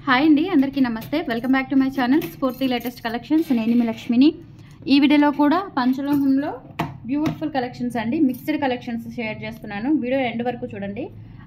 Hi అండి, అందరికీ నమస్తే. Welcome back to my channel స్ఫూర్తి లేటెస్ట్ కలెక్షన్స్. నేను మీ లక్ష్మిని. ఈ వీడియోలో కూడా పంచలోహంలో బ్యూటిఫుల్ కలెక్షన్స్ అండి, మిక్స్డ్ కలెక్షన్స్ షేర్ చేస్తున్నాను. వీడియో ఎండ్ వరకు చూడండి.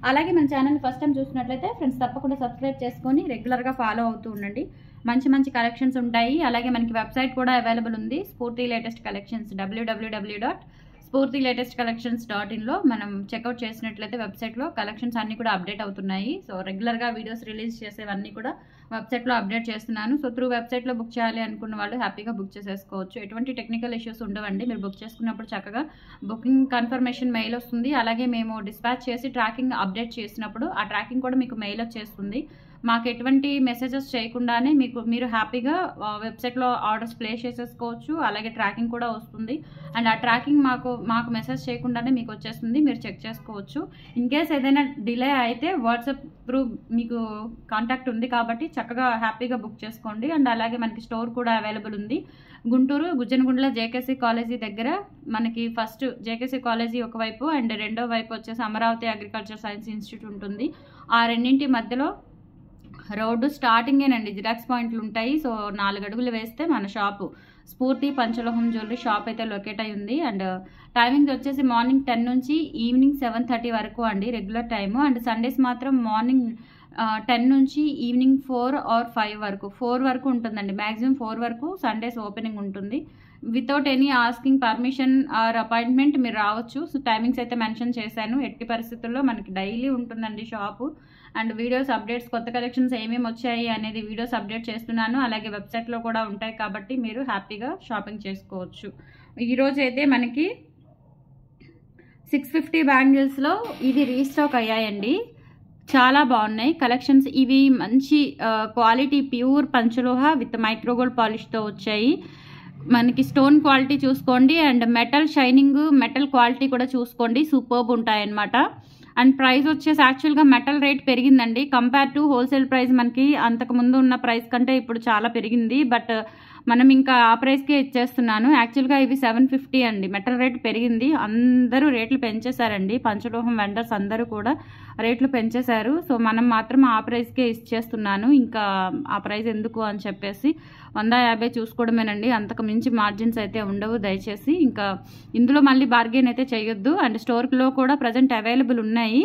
అలాగే మన ఛానల్ ఫస్ట్ టైం చూస్తున్నట్లయితే ఫ్రెండ్స్ తప్పకుండా సబ్స్క్రైబ్ చేసుకొని రెగ్యులర్గా ఫాలో అవుతూ ఉండండి. మంచి మంచి కలెక్షన్స్ ఉంటాయి. అలాగే మనకి వెబ్సైట్ కూడా అవైలబుల్ ఉంది, స్ఫూర్తి లేటెస్ట్ కలెక్షన్స్ www.spurtilatestcollections.in లో మనం చెక్అవుట్ చేసినట్లయితే వెబ్సైట్లో కలెక్షన్స్ అన్నీ కూడా అప్డేట్ అవుతున్నాయి. సో రెగ్యులర్గా వీడియోస్ రిలీజ్ చేసేవన్నీ కూడా వెబ్సైట్లో అప్డేట్ చేస్తున్నాను. సో త్రూ వెబ్సైట్లో బుక్ చేయాలి అనుకున్న వాళ్ళు హ్యాపీగా బుక్ చేసేసుకోవచ్చు. ఎటువంటి టెక్నికల్ ఇష్యూస్ ఉండవండి. మీరు బుక్ చేసుకున్నప్పుడు చక్కగా బుకింగ్ కన్ఫర్మేషన్ మెయిల్ వస్తుంది. అలాగే మేము డిస్పాచ్ చేసి ట్రాకింగ్ అప్డేట్ చేసినప్పుడు ఆ ట్రాకింగ్ కూడా మీకు మెయిల్ వచ్చేస్తుంది. మాకు ఎటువంటి మెసేజెస్ చేయకుండానే మీరు హ్యాపీగా వెబ్సైట్లో ఆర్డర్స్ ప్లేస్ చేసేసుకోవచ్చు. అలాగే ట్రాకింగ్ కూడా వస్తుంది. అండ్ ఆ ట్రాకింగ్ మాకు మెసేజ్ చేయకుండానే మీకు వచ్చేస్తుంది, మీరు చెక్ చేసుకోవచ్చు. ఇన్ కేస్ ఏదైనా డిలే అయితే వాట్సాప్ త్రూ మీకు కాంటాక్ట్ ఉంది కాబట్టి చక్కగా హ్యాపీగా బుక్ చేసుకోండి. అండ్ అలాగే మనకి స్టోర్ కూడా అవైలబుల్ ఉంది. గుంటూరు గుజ్జనగుండ్ల జేకేసీ కాలేజీ దగ్గర మనకి ఫస్ట్ జేకేసీ కాలేజీ ఒకవైపు అండ్ రెండో వైపు వచ్చేసి అమరావతి అగ్రికల్చర్ సైన్స్ ఇన్స్టిట్యూట్ ఉంటుంది. ఆ రెండింటి మధ్యలో రోడ్డు స్టార్టింగేనండి, జిరాక్స్ పాయింట్లు ఉంటాయి. సో 4 అడుగులు వేస్తే మన షాపు స్ఫూర్తి పంచలోహం జ్యువెలరీ షాప్ అయితే లొకేట్ అయి ఉంది. అండ్ టైమింగ్ వచ్చేసి మార్నింగ్ 10 నుంచి ఈవినింగ్ 7:30 వరకు అండి, రెగ్యులర్ టైము. అండ్ సండేస్ మాత్రం మార్నింగ్ 10 నుంచి ఈవినింగ్ 4 or 5 వరకు, 4 వరకు ఉంటుందండి. మ్యాక్సిమం 4 వరకు సండేస్ ఓపెనింగ్ ఉంటుంది. Without any asking permission or appointment మీరు రావచ్చు. సో టైమింగ్స్ అయితే మెన్షన్ చేశాను. ఎట్టి పరిస్థితుల్లో మనకి డైలీ ఉంటుందండి షాపు. అండ్ వీడియోస్ అప్డేట్స్, కొత్త కలెక్షన్స్ ఏమేమి వచ్చాయి అనేది వీడియోస్ అప్డేట్ చేస్తున్నాను. అలాగే వెబ్సైట్లో కూడా ఉంటాయి కాబట్టి మీరు హ్యాపీగా షాపింగ్ చేసుకోవచ్చు. ఈరోజు అయితే మనకి 650 బ్యాంగిల్స్లో ఇవి రీస్టాక్ అయ్యాయండి. చాలా బాగున్నాయి కలెక్షన్స్. ఇవి మంచి క్వాలిటీ ప్యూర్ పంచలోహ విత్ మైక్రోగోల్డ్ పాలిష్తో వచ్చాయి. మనకి స్టోన్ క్వాలిటీ చూసుకోండి and metal shining, metal quality కూడా చూసుకోండి, సూపర్బ్ ఉంటాయన్నమాట. అండ్ ప్రైస్ వచ్చేసి యాక్చువల్గా మెటల్ రేట్ పెరిగిందండి కంపేర్ టు హోల్సేల్ ప్రైస్. మనకి అంతకుముందు ఉన్న ప్రైస్ కంటే ఇప్పుడు చాలా పెరిగింది. బట్ మనం ఇంకా ఆ ప్రైస్కే ఇచ్చేస్తున్నాను. యాక్చువల్గా ఇవి 750 అండి. మెటల్ రేట్ పెరిగింది, అందరూ రేట్లు పెంచేశారండి. పంచలోహం వెండర్స్ అందరూ కూడా రేట్లు పెంచేశారు. సో మనం మాత్రం ఆ ప్రైస్కే ఇచ్చేస్తున్నాను. ఇంకా ఆ ప్రైస్ ఎందుకు అని చెప్పేసి 150 చూసుకోవడమేనండి. అంతకు మించి మార్జిన్స్ అయితే ఉండవు దయచేసి. ఇంకా ఇందులో మళ్ళీ బార్గెన్ అయితే చేయొద్దు. అండ్ స్టోర్లో కూడా ప్రజెంట్ అవైలబుల్ ఉన్నాయి,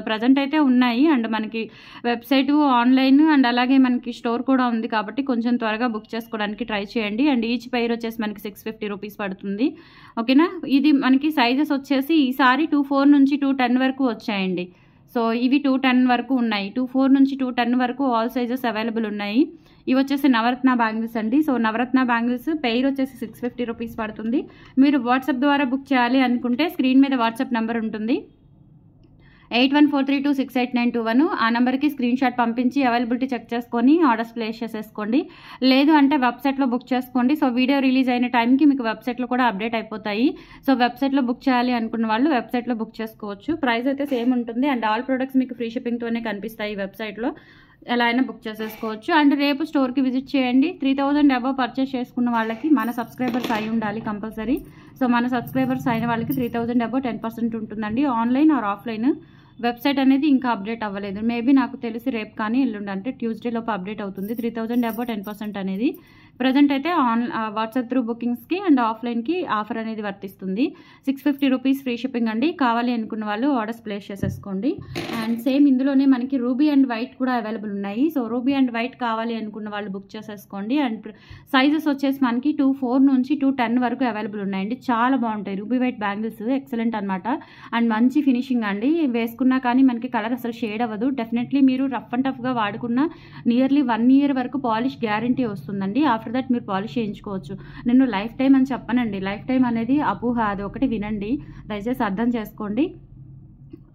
ప్రజెంట్ అయితే ఉన్నాయి. అండ్ మనకి వెబ్సైటు, ఆన్లైన్ అండ్ అలాగే మనకి స్టోర్ కూడా ఉంది కాబట్టి కొంచెం త్వరగా బుక్ చేసుకోవడానికి ట్రై చేయండి. అండ్ ఈచ్ పైర్ వచ్చేసి మనకి 650 రూపీస్ పడుతుంది. ఓకేనా. ఇది మనకి సైజెస్ వచ్చేసి ఈసారి 2.4 నుంచి 2.10 వరకు వచ్చాయండి. సో ఇవి 2.10 వరకు ఉన్నాయి. 2.4 నుంచి 2.10 వరకు ఆల్ సైజెస్ అవైలబుల్ ఉన్నాయి. ఇవి వచ్చేసి నవరత్న బ్యాంగిల్స్ అండి. సో నవరత్న బ్యాంగిల్స్ పెయిర్ వచ్చేసి 650 రూపీస్ పడుతుంది. మీరు వాట్సాప్ ద్వారా బుక్ చేయాలి అనుకుంటే స్క్రీన్ మీద వాట్సాప్ నెంబర్ ఉంటుంది, 8143268921. ఆ నెంబర్కి స్క్రీన్ షాట్ పంపించి అవైలబిలిటీ చెక్ చేసుకొని ఆర్డర్స్ ప్లేస్ చేసేసుకోండి. లేదు అంటే వెబ్సైట్లో బుక్ చేసుకోండి. సో వీడియో రిలీజ్ అయిన టైంకి మీకు వెబ్సైట్లో కూడా అప్డేట్ అయిపోతాయి. సో వెబ్సైట్లో బుక్ చేయాలి అనుకున్న వాళ్ళు వెబ్సైట్లో బుక్ చేసుకోవచ్చు. ప్రైస్ అయితే సేమ్ ఉంటుంది అండ్ ఆల్ ప్రొడక్ట్స్ మీకు ఫ్రీ షిప్పింగ్తోనే కనిపిస్తాయి వెబ్సైట్లో. ఎలా అయినా బుక్ చేసేసుకోవచ్చు. అండ్ రేపు స్టోర్కి విజిట్ చేయండి. 3000 అబవ్ పర్చేస్ చేసుకున్న వాళ్ళకి మన సబ్స్క్రైబర్స్ అయి ఉండాలి కంపల్సరీ. సో మన సబ్స్క్రైబర్స్ అయిన వాళ్ళకి 3000 అబవ్ 10% ఉంటుందండి, ఆన్లైన్ ఆర్ ఆఫ్లైన్. వెబ్సైట్ అనేది ఇంకా అప్డేట్ అవ్వలేదు. మేబీ నాకు తెలిసి రేపు కానీ ఎల్లుండి అంటే ట్యూస్డే లోపు అప్డేట్ అవుతుంది. 3000 అబవ్ 10% అనేది ప్రజెంట్ అయితే వాట్సాప్ త్రూ బుకింగ్స్కి అండ్ ఆఫ్లైన్కి ఆఫర్ అనేది వర్తిస్తుంది. 650 రూపీస్ ఫ్రీ షిప్పింగ్ అండి. కావాలి అనుకున్న వాళ్ళు ఆర్డర్స్ ప్లేస్ చేసేసుకోండి. అండ్ సేమ్ ఇందులోనే మనకి రూబీ అండ్ వైట్ కూడా అవైలబుల్ ఉన్నాయి. సో రూబీ అండ్ వైట్ కావాలి అనుకున్న వాళ్ళు బుక్ చేసేసుకోండి. అండ్ సైజెస్ వచ్చేసి మనకి 2.4 నుంచి 2.10 వరకు అవైలబుల్ ఉన్నాయండి. చాలా బాగుంటాయి రూబీ వైట్ బ్యాంగిల్స్, ఎక్సలెంట్ అనమాట. అండ్ మంచి ఫినిషింగ్ అండి. వేసుకున్నా కానీ మనకి కలర్ అసలు షేడ్ అవ్వదు. డెఫినెట్లీ మీరు రఫ్ అండ్ టఫ్గా వాడుకున్న నియర్లీ 1 year వరకు పాలిష్ గ్యారంటీ వస్తుందండి. ఆఫ్టర్ దట్ మీరు పాలిష్ చేయించుకోవచ్చు. నేను లైఫ్ టైం అని చెప్పనండి, లైఫ్ టైం అనేది అపోహ, అది ఒకటి వినండి, దయచేసి అర్థం చేసుకోండి.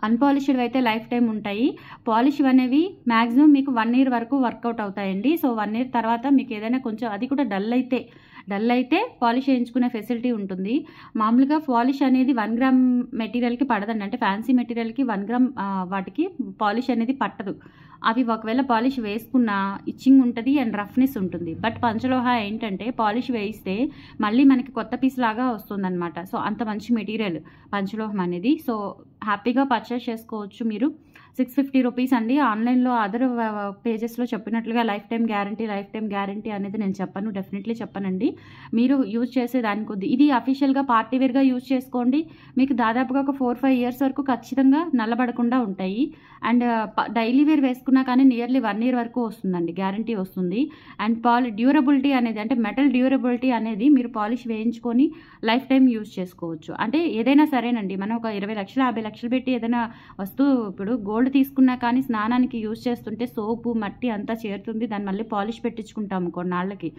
అన్పాలిష్డ్ అయితే లైఫ్ టైం ఉంటాయి. పాలిష్ అనేవి మ్యాక్సిమం మీకు 1 year వరకు వర్కౌట్ అవుతాయండి. సో 1 year తర్వాత మీకు ఏదైనా కొంచెం అది కూడా డల్ అయితే పాలిష్ చేయించుకునే ఫెసిలిటీ ఉంటుంది. మామూలుగా పాలిష్ అనేది 1 గ్రామ్ మెటీరియల్కి పడదండి. అంటే ఫ్యాన్సీ మెటీరియల్కి 1 గ్రామ్ వాటికి పాలిష్ అనేది పట్టదు. అవి ఒకవేళ పాలిష్ వేసుకున్నా ఇచ్చింగ్ ఉంటుంది అండ్ రఫ్నెస్ ఉంటుంది. బట్ పంచలోహ ఏంటంటే పాలిష్ వేయిస్తే మళ్ళీ మనకి కొత్త పీస్ లాగా వస్తుందన్నమాట. సో అంత మంచి మెటీరియల్ పంచలోహం అనేది. సో హ్యాపీగా పర్చేస్ చేసుకోవచ్చు మీరు. 650 రూపీస్ అండి. ఆన్లైన్లో అదర్ పేజెస్లో చెప్పినట్లుగా లైఫ్ టైం గ్యారంటీ అనేది నేను చెప్పను, డెఫినెట్లీ చెప్పనండి. మీరు యూజ్ చేసే దాని కొద్ది ఇది అఫీషియల్గా పార్టీ వేర్గా యూజ్ చేసుకోండి. మీకు దాదాపుగా ఒక 4-5 ఇయర్స్ వరకు ఖచ్చితంగా నల్లబడకుండా ఉంటాయి. అండ్ డైలీ వేర్ వేసుకున్నా కానీ నియర్లీ 1 ఇయర్ వరకు వస్తుందండి, గ్యారంటీ వస్తుంది. అండ్ డ్యూరబిలిటీ అనేది అంటే మెటల్ డ్యూరబిలిటీ అనేది మీరు పాలిష్ వేయించుకొని లైఫ్ టైం యూజ్ చేసుకోవచ్చు. అంటే ఏదైనా సరేనండి, మనం ఒక 20 లక్షలు 50 లక్షలు పెట్టి ఏదైనా వస్తువు ఇప్పుడు గోల్డ్ తీసుకున్నా కానీ స్నానానికి యూజ్ చేస్తుంటే సోపు మట్టి అంతా చేరుతుంది, దాన్ని మళ్ళీ పాలిష్ పెట్టించుకుంటాము కొన్నాళ్ళకి.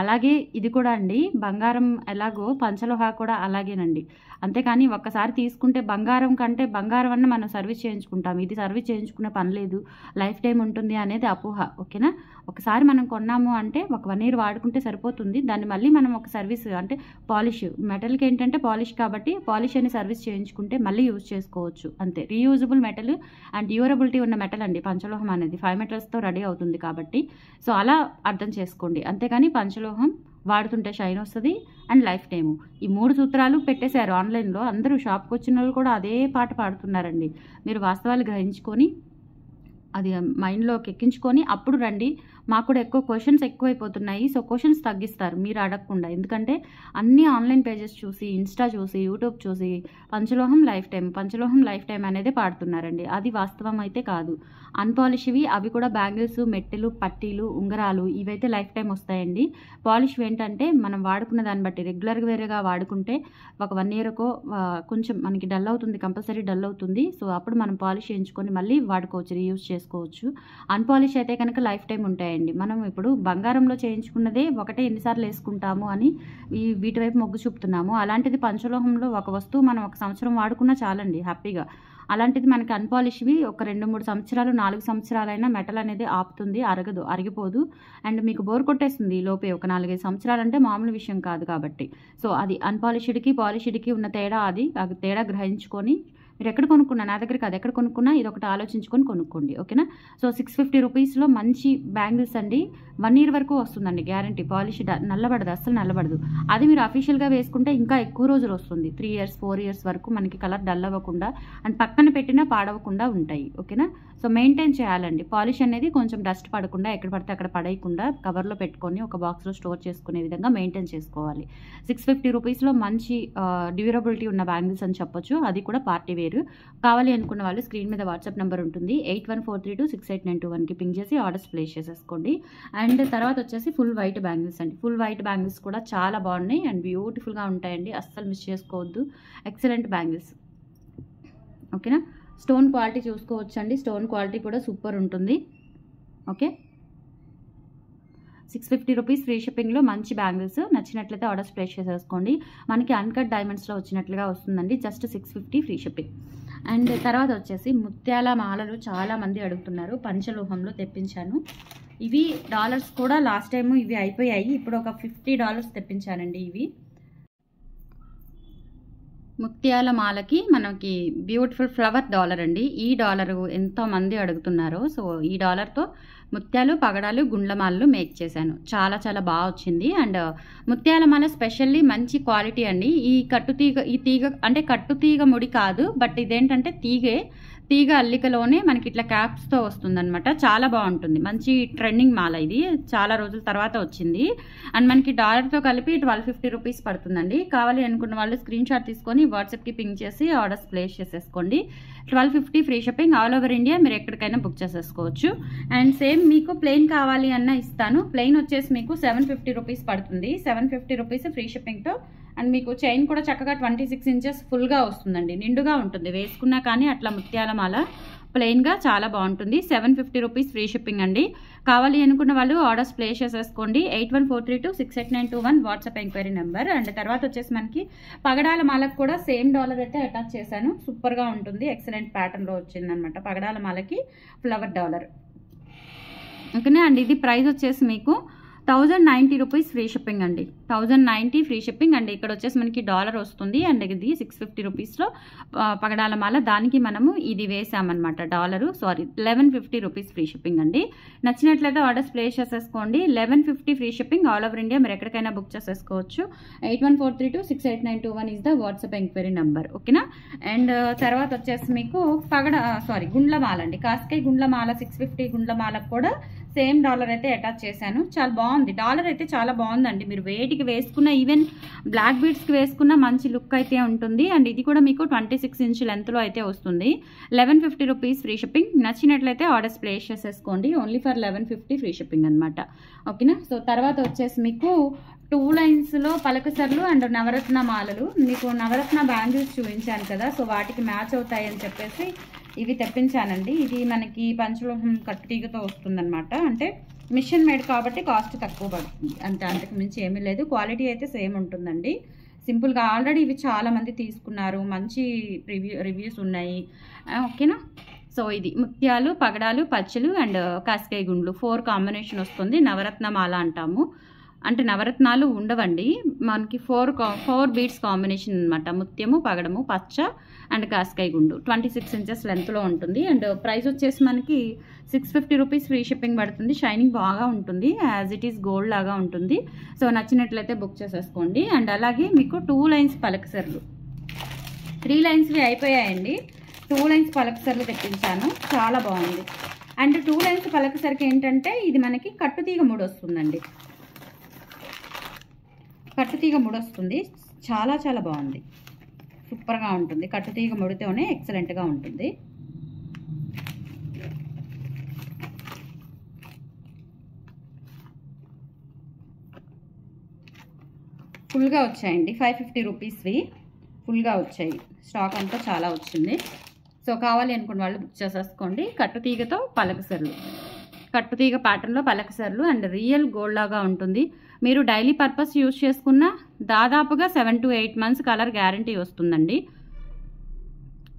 అలాగే ఇది కూడా అండి, బంగారం ఎలాగో పంచలోహ కూడా అలాగేనండి. అంతేకాని ఒక్కసారి తీసుకుంటే బంగారం కంటే బంగారం అన్న మనం సర్వీస్ చేయించుకుంటాం, ఇది సర్వీస్ చేయించుకునే పని లేదు, లైఫ్ టైం ఉంటుంది అనేది అపోహ. ఓకేనా? ఒకసారి మనం కొన్నాము అంటే ఒక 1 ఇయర్ వాడుకుంటే సరిపోతుంది. దాన్ని మళ్ళీ మనం ఒక సర్వీస్ అంటే పాలిష్, మెటల్కి ఏంటంటే పాలిష్ కాబట్టి పాలిష్ అని సర్వీస్ చేయించుకుంటే మళ్ళీ యూజ్ చేసుకోవచ్చు అంతే. రీయూజబుల్ మెటల్ అండ్ డ్యూరబిలిటీ ఉన్న మెటల్ అండి పంచలోహం అనేది. 5 మెటల్స్తో రెడీ అవుతుంది కాబట్టి సో అలా అర్థం చేసుకోండి. అంతేగాని పంచలోహం వాడుతుంటే షైన్ వస్తుంది అండ్ లైఫ్ టైము, ఈ 3 సూత్రాలు పెట్టేశారు ఆన్లైన్లో. అందరూ షాప్కి వచ్చిన వాళ్ళు కూడా అదే పాట పాడుతున్నారండి. మీరు వాస్తవాలు గ్రహించుకొని అది మైండ్లోకి ఎక్కించుకొని అప్పుడు రండి. మాకు కూడా ఎక్కువ క్వశ్చన్స్ ఎక్కువైపోతున్నాయి, సో క్వశ్చన్స్ తగ్గిస్తారు మీరు అడగకుండా. ఎందుకంటే అన్ని ఆన్లైన్ పేజెస్ చూసి, ఇన్స్టా చూసి, యూట్యూబ్ చూసి పంచలోహం లైఫ్ టైం అనేది పాడుతున్నారండి. అది వాస్తవం అయితే కాదు. అన్పాలిష్వి అవి కూడా బ్యాంగిల్స్, మెట్టెలు, పట్టీలు, ఉంగరాలు ఇవైతే లైఫ్ టైం వస్తాయండి. పాలిష్ ఏంటంటే మనం వాడుకున్న దాన్ని బట్టి రెగ్యులర్గా వేరేగా వాడుకుంటే ఒక 1 ఇయర్కో కొంచెం మనకి డల్ అవుతుంది, కంపల్సరీ డల్ అవుతుంది. సో అప్పుడు మనం పాలిష్ చేయించుకొని మళ్ళీ వాడుకోవచ్చు, రీయూజ్ చేసుకోవచ్చు. అన్పాలిష్ అయితే కనుక లైఫ్ టైం ఉంటాయండి. మనం ఇప్పుడు బంగారంలో చేయించుకున్నదే ఒకటే ఎన్నిసార్లు వేసుకుంటాము అని వీటి వైపు మొగ్గు చూపుతున్నాము. అలాంటిది పంచలోహంలో ఒక వస్తువు మనం 1 సంవత్సరం వాడుకున్నా చాలండి హ్యాపీగా. అలాంటిది మనకి అన్పాలిష్వి ఒక 2-3 సంవత్సరాలు 4 సంవత్సరాలైనా మెటల్ అనేది ఆపుతుంది, అరిగిపోదు. అండ్ మీకు బోర్ కొట్టేస్తుంది లోపే. ఒక 4-5 సంవత్సరాలు అంటే మామూలు విషయం కాదు కాబట్టి. సో అది అన్పాలిష్డ్కి పాలిష్డ్కి ఉన్న తేడా, అది తేడా గ్రహించుకొని మీరు ఎక్కడ కొనుక్కున్నా, నా దగ్గర కాదు ఎక్కడ కొనుక్కున్నా ఇది ఒకటి ఆలోచించుకొని కొనుక్కోండి. ఓకేనా? సో 650 రూపీస్లో మంచి బ్యాంగిల్స్ అండి. 1 ఇయర్ వరకు వస్తుందండి గ్యారంటీ. పాలిష్ నల్లబడదు, అస్సలు నల్లబడదు. అది మీరు అఫీషియల్గా వేసుకుంటే ఇంకా ఎక్కువ రోజులు వస్తుంది, 3 ఇయర్స్ 4 ఇయర్స్ వరకు మనకి కలర్ డల్ అవ్వకుండా అండ్ పక్కన పెట్టినా పాడవకుండా ఉంటాయి. ఓకేనా? సో మెయింటైన్ చేయాలండి. పాలిష్ అనేది కొంచెం డస్ట్ పడకుండా ఎక్కడ పడితే అక్కడ పడేయకుండా కవర్లో పెట్టుకొని ఒక బాక్స్లో స్టోర్ చేసుకునే విధంగా మెయింటైన్ చేసుకోవాలి. 650 రూపీస్లో మంచి డ్యూరబిలిటీ ఉన్న బ్యాంగిల్స్ అని చెప్పొచ్చు. అది కూడా పార్టీ వేర్. కావాలి అనుకున్న వాళ్ళు స్క్రీన్ మీద వాట్సాప్ నెంబర్ ఉంటుంది, 8143268921కి పింగ్ చేసి ఆర్డర్స్ ప్లేస్ చేసేసుకోండి. అండ్ తర్వాత వచ్చేసి ఫుల్ వైట్ బ్యాంగిల్స్ అండి. ఫుల్ వైట్ బ్యాంగిల్స్ కూడా చాలా బాగున్నాయి అండ్ బ్యూటిఫుల్గా ఉంటాయండి, అస్సలు మిస్ చేసుకోవద్దు. Excellent bangles. ఓకేనా? స్టోన్ క్వాలిటీ చూసుకోవచ్చండి, స్టోన్ క్వాలిటీ కూడా సూపర్ ఉంటుంది. ఓకే, 650 రూపీస్ ఫ్రీ షిప్పింగ్లో మంచి బ్యాంగిల్స్. నచ్చినట్లయితే ఆర్డర్స్ ప్లేస్ చేసేసుకోండి. మనకి అన్కట్ డైమండ్స్లో వచ్చినట్లుగా వస్తుందండి, జస్ట్ 650 ఫ్రీ షిప్పింగ్. అండ్ తర్వాత వచ్చేసి ముత్యాల మాలలు చాలా మంది అడుగుతున్నారు, పంచలోహంలో తెప్పించాను. ఇవి డాలర్స్ కూడా లాస్ట్ టైము ఇవి అయిపోయాయి, ఇప్పుడు ఒక $50 తెప్పించానండి. ఇవి ముత్యాల మాలకి మనకి బ్యూటిఫుల్ ఫ్లవర్ డాలర్ అండి. ఈ డాలరు ఎంతోమంది అడుగుతున్నారు. సో ఈ డాలర్తో ముత్యాలు, పగడాలు, గుండ్లమాలలు మేక్ చేశాను. చాలా చాలా బాగా వచ్చింది. అండ్ ముత్యాల మాల స్పెషల్లీ మంచి క్వాలిటీ అండి. ఈ తీగ అంటే కట్టుతీగ ముడి కాదు, బట్ ఇదేంటంటే తీగ అల్లికలోనే మనకి ఇట్లా క్యాప్స్తో వస్తుందన్నమాట. చాలా బాగుంటుంది, మంచి ట్రెండింగ్ మాల. ఇది చాలా రోజుల తర్వాత వచ్చింది అండ్ మనకి డాలర్తో కలిపి 1250 రూపీస్ పడుతుందండి. కావాలి అనుకున్న వాళ్ళు స్క్రీన్ షాట్ తీసుకొని వాట్సాప్కి పింగ్ చేసి ఆర్డర్స్ ప్లేస్ చేసేసుకోండి. 1250 free shipping, all over India మీరు ఎక్కడికైనా బుక్ చేసేసుకోవచ్చు. అండ్ సేమ్ మీకు ప్లెయిన్ కావాలి అన్న ఇస్తాను. ప్లెయిన్ వచ్చేసి మీకు 750 రూపీస్ పడుతుంది, 750 రూపీస్ ఫ్రీ షిప్పింగ్తో. అండ్ మీకు చైన్ కూడా చక్కగా 26 ఇంచెస్ ఫుల్గా వస్తుందండి, నిండుగా ఉంటుంది. వేసుకున్నా కానీ అట్లా ముత్యాల మాల ప్లెయిన్గా చాలా బాగుంటుంది. 750 రూపీస్ ఫ్రీ షిప్పింగ్ అండి. కావాలి అనుకున్న వాళ్ళు ఆర్డర్స్ ప్లేస్ చేసేసుకోండి. 8143268921 వాట్సాప్ ఎంక్వైరీ నెంబర్. అండ్ తర్వాత వచ్చేసి మనకి పగడాల మాలకు కూడా సేమ్ డాలర్ అయితే అటాచ్ చేశాను, సూపర్గా ఉంటుంది. ఎక్సలెంట్ ప్యాటర్న్లో వచ్చిందనమాట పగడాల మాలకి ఫ్లవర్ డాలర్. ఓకేనా అండి? ఇది ప్రైస్ వచ్చేసి మీకు 1090 రూపీస్ ఫ్రీ షిప్పింగ్ అండి. 1090 ఫ్రీ షిప్పింగ్ అండ్ ఇక్కడ వచ్చేసి మనకి డాలర్ వస్తుంది అండ్ ఇది 650 రూపీస్లో పగడాల మాల. దానికి మనము ఇది వేసామన్నమాట డాలరు. 1150 రూపీస్ ఫ్రీ షిప్పింగ్ అండి. నచ్చినట్లయితే ఆర్డర్స్ ప్లేస్ చేసేసుకోండి. 1150 free shipping all over India. మీరు ఎక్కడికైనా బుక్ చేసేసుకోవచ్చు. 8143268921 is the WhatsApp enquiry number. ఓకేనా. అండ్ తర్వాత వచ్చేసి మీకు గుండ్లమాల అండి. కాస్కై గుండ్లమాల 650 గుండ్లమాలకు కూడా సేమ్ డాలర్ అయితే అటాచ్ చేశాను. చాలా బాగుంది. డాలర్ అయితే చాలా బాగుందండి. మీరు వేటికి వేసుకున్న ఈవెన్ బ్లాక్ బీడ్స్కి వేసుకున్న మంచి లుక్ అయితే ఉంటుంది. అండ్ ఇది కూడా మీకు 26 ఇంచ్ లెంత్లో అయితే వస్తుంది. 1150 రూపీస్ ఫ్రీ షిప్పింగ్. నచ్చినట్లయితే ఆర్డర్స్ ప్లేస్ చేసేసుకోండి. ఓన్లీ ఫర్ 1150 ఫ్రీ షిప్పింగ్ అనమాట. ఓకేనా. సో తర్వాత వచ్చేసి మీకు 2 లైన్స్లో పలకసర్లు అండ్ నవరత్న మాలలు. మీకు నవరత్న బ్యాంగిల్స్ చూపించాను కదా, సో వాటికి మ్యాచ్ అవుతాయని చెప్పేసి ఇవి తెప్పించానండి. ఇది మనకి పంచలోహం కట్టుతీగతో వస్తుందన్నమాట. అంటే మిషన్ మేడ్ కాబట్టి కాస్ట్ తక్కువ పడుతుంది. అంతకు మించి ఏమీ లేదు. క్వాలిటీ అయితే సేమ్ ఉంటుందండి. సింపుల్గా ఆల్రెడీ ఇవి చాలామంది తీసుకున్నారు. మంచి రివ్యూస్ ఉన్నాయి. ఓకేనా. సో ఇది ముత్యాలు, పగడాలు, పచ్చలు అండ్ కాస్కాయ గుండ్లు 4 కాంబినేషన్ వస్తుంది. నవరత్న మాల అంటాము. అంటే నవరత్నాలు ఉండవండి. మనకి 4 బీడ్స్ కాంబినేషన్ అనమాట. ముత్యము, పగడము, పచ్చ అండ్ కాస్కాయ గుండు. 26 ఇంచెస్ లెంత్లో ఉంటుంది. అండ్ ప్రైస్ వచ్చేసి మనకి 650 రూపీస్ ఫ్రీ షిప్పింగ్ పడుతుంది. షైనింగ్ బాగా ఉంటుంది. యాజ్ ఇట్ ఈస్ గోల్డ్ లాగా ఉంటుంది. సో నచ్చినట్లయితే బుక్ చేసేసుకోండి. అండ్ అలాగే మీకు 2 లైన్స్ పలకసర్లు. 3 లైన్స్వి అయిపోయాయండి. 2 లైన్స్ పలకసర్లు తెప్పించాను. చాలా బాగుంది. అండ్ 2 లైన్స్ పలకసరికి ఏంటంటే ఇది మనకి కట్టుతీగ ముడి వస్తుందండి. కట్టుతీగ ముడి వస్తుంది. చాలా చాలా బాగుంది. సూపర్గా ఉంటుంది. కట్టుతీగ ముడితోనే ఎక్సలెంట్గా ఉంటుంది. ఫుల్గా వచ్చాయండి. 550 రూపీస్వి ఫుల్గా వచ్చాయి. స్టాక్ అంతా చాలా వచ్చింది. సో కావాలి అనుకున్న వాళ్ళు బుక్ చేసేసుకోండి. కట్టుతీగతో పలకసర్లు, కట్టుతీగ ప్యాటర్న్లో పలకసర్లు అండ్ రియల్ గోల్డ్ లాగా ఉంటుంది. మీరు డైలీ పర్పస్ యూజ్ చేసుకున్న దాదాపుగా 7 to 8 months కలర్ గ్యారంటీ వస్తుందండి.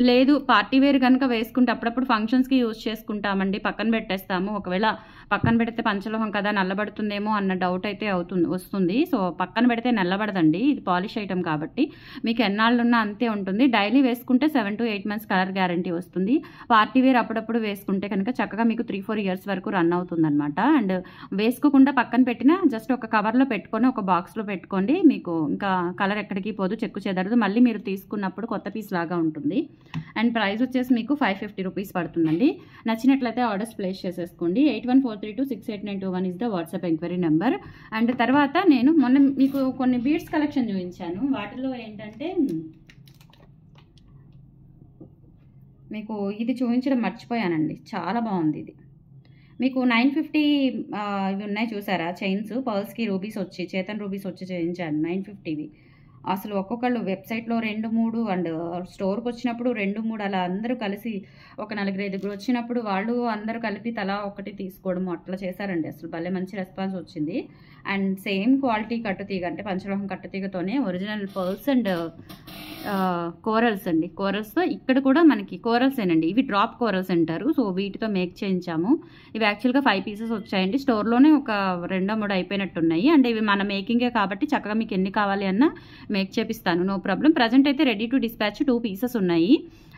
లేదు పార్టీ వేర్ కనుక వేసుకుంటే అప్పుడప్పుడు ఫంక్షన్స్కి యూజ్ చేసుకుంటామండి, పక్కన పెట్టేస్తాము. ఒకవేళ పక్కన పెడితే పంచలోహం కదా నల్లబడుతుందేమో అన్న డౌట్ అయితే వస్తుంది. సో పక్కన పెడితే నల్లబడదండి. ఇది పాలిష్ ఐటమ్ కాబట్టి మీకు ఎన్నాళ్ళున్నా అంతే ఉంటుంది. డైలీ వేసుకుంటే 7 to 8 months కలర్ గ్యారంటీ వస్తుంది. పార్టీ వేర్ అప్పుడప్పుడు వేసుకుంటే కనుక చక్కగా మీకు 3-4 years వరకు రన్ అవుతుందన్నమాట. అండ్ వేసుకోకుండా పక్కన పెట్టినా జస్ట్ ఒక కవర్లో పెట్టుకొని ఒక బాక్స్లో పెట్టుకోండి. మీకు ఇంకా కలర్ ఎక్కడికి పోదు, చెక్కు చెదరదు. మళ్ళీ మీరు తీసుకున్నప్పుడు కొత్త పీస్ లాగా ఉంటుంది. అండ్ ప్రైస్ వచ్చేసి మీకు 550 రూపీస్ పడుతుందండి. నచ్చినట్లయితే ఆర్డర్స్ ప్లేస్ చేసేసుకోండి. 8143268921 is the WhatsApp enquiry number. And తర్వాత నేను మొన్న మీకు కొన్ని బీడ్స్ కలెక్షన్ చూపించాను. వాటిలో ఏంటంటే మీకు ఇది చూపించడం మర్చిపోయానండి. చాలా బాగుంది. ఇది మీకు 950 ఇవి ఉన్నాయి చూసారా చైన్స్, పర్ల్స్కి రూబీస్ వచ్చి, చేతన్ రూబీస్ వచ్చి చేయించాను 950వి. అసలు ఒక్కొక్కళ్ళు వెబ్సైట్లో 2-3 అండ్ స్టోర్కి వచ్చినప్పుడు 2-3 అలా అందరూ కలిసి ఒక 4-5 వచ్చినప్పుడు వాళ్ళు అందరూ కలిపి తలా ఒకటి తీసుకోవడం అట్లా చేశారండి. అసలు భలే మంచి రెస్పాన్స్ వచ్చింది. అండ్ సేమ్ క్వాలిటీ కట్టుతీగ అంటే పంచలోహం కట్టుతీగతోనే ఒరిజినల్ పర్ల్స్ అండ్ కోరల్స్ అండి. కోరల్స్తో ఇక్కడ కూడా మనకి కోరల్సేనండి. ఇవి డ్రాప్ కోరల్స్ అంటారు. సో వీటితో మేక్ చేయించాము. ఇవి యాక్చువల్గా 5 pieces వచ్చాయండి. స్టోర్లోనే ఒక 2-3 అయిపోయినట్టున్నాయి. అండ్ ఇవి మన మేకింగే కాబట్టి చక్కగా మీకు ఎన్ని కావాలి అన్నా మేక్ చేపిస్తాను, నో ప్రాబ్లం. ప్రజెంట్ అయితే రెడీ టు డిస్పాచ్ 2 pieces ఉన్నాయి.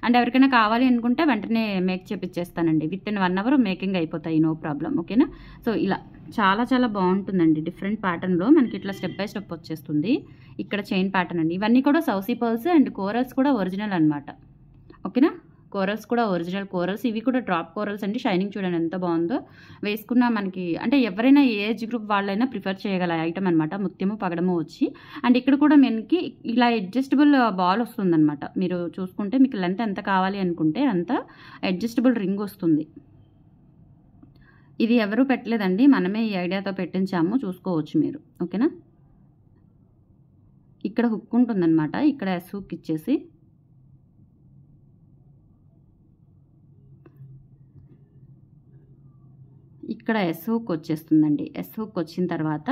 అండ్ ఎవరికైనా కావాలి అనుకుంటే వెంటనే మేక్ చేపించేస్తానండి. విత్ ఇన్ 1 hour మేకింగ్ అయిపోతాయి, నో ప్రాబ్లం. ఓకేనా. సో ఇలా చాలా చాలా బాగుంటుందండి. డిఫరెంట్ ప్యాటర్న్లో మనకి ఇట్లా స్టెప్ బై స్టెప్ వచ్చేస్తుంది. ఇక్కడ చైన్ ప్యాటర్న్ అండి. ఇవన్నీ కూడా సౌసీ పర్ల్స్ అండ్ కోరల్స్ కూడా ఒరిజినల్ అనమాట. ఓకేనా. కోరల్స్ కూడా ఒరిజినల్ కోరల్స్. ఇవి కూడా డ్రాప్ కోరల్స్ అండి. షైనింగ్ చూడండి ఎంత బాగుందో. వేసుకున్న మనకి అంటే ఎవరైనా ఏజ్ గ్రూప్ వాళ్ళైనా ప్రిఫర్ చేయగల ఐటమ్ అనమాట. ముత్యము పగడము వచ్చి అండ్ ఇక్కడ కూడా మనకి ఇలా అడ్జస్టబుల్ బాల్ వస్తుందన్నమాట. మీరు చూసుకుంటే మీకు లెంత్ ఎంత కావాలి అనుకుంటే అంత అడ్జస్టబుల్ రింగ్ వస్తుంది. ఇది ఎవరు పెట్టలేదండి, మనమే ఈ ఐడియాతో పెట్టించాము, చూసుకోవచ్చు మీరు. ఓకేనా. ఇక్కడ హుక్ ఉంటుందన్నమాట. ఇక్కడ ఎస్ హుక్ ఇచ్చేసి ఇక్కడ ఎస్ హుక్ వచ్చేస్తుందండి. ఎస్ హుక్ వచ్చిన తర్వాత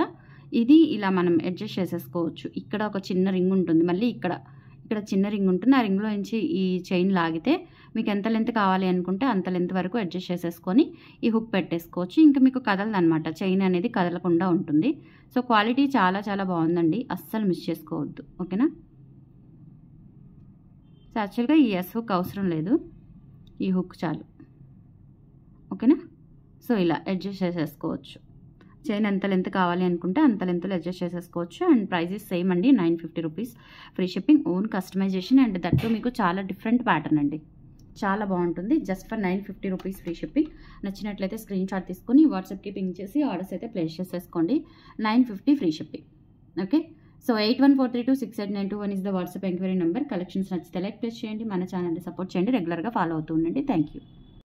ఇది ఇలా మనం అడ్జస్ట్ చేసేసుకోవచ్చు. ఇక్కడ ఒక చిన్న రింగ్ ఉంటుంది, మళ్ళీ ఇక్కడ చిన్న రింగ్ ఉంటుంది. ఆ రింగ్లో నుంచి ఈ చైన్ లాగితే మీకు ఎంత లెంత్ కావాలి అనుకుంటే అంత లెంత్ వరకు అడ్జస్ట్ చేసేసుకొని ఈ హుక్ పెట్టేసుకోవచ్చు. ఇంకా మీకు కదలదనమాట, చైన్ అనేది కదలకుండా ఉంటుంది. సో క్వాలిటీ చాలా చాలా బాగుందండి, అస్సలు మిస్ చేసుకోవద్దు. ఓకేనా. సో యాక్చువల్గా ఈ ఎస్ హుక్ అవసరం లేదు, ఈ హుక్ చాలు. ఓకేనా. సో ఇలా అడ్జస్ట్ చేసేసుకోవచ్చు. చైన్ ఎంత లెంత్ కావాలి అనుకుంటే అంత లెంత్లో అడ్జస్ట్ చేసేసుకోవచ్చు. అండ్ ప్రైజెస్ సేమ్ అండి, 950 rupees. Free shipping, own customization, and that మీకు చాలా డిఫరెంట్ ప్యాటర్న్ అండి, చాలా బాగుంటుంది. Just for 950 rupees free shipping. నచ్చినట్లయితే స్క్రీన్ షాట్ తీసుకుని వాట్సాప్కి పింక్ చేసి ఆర్డర్స్ అయితే ప్లేస్ చేసేసుకోండి. 950 free shipping. Okay. So 8143268921 is the WhatsApp enquiry number. Collections నచ్చితే లైక్ ప్లేస్ చేయండి, మన ఛానల్ని సపోర్ట్ చేయండి, రెగ్యులర్గా ఫాలో అవుతూ ఉండండి. Thank you.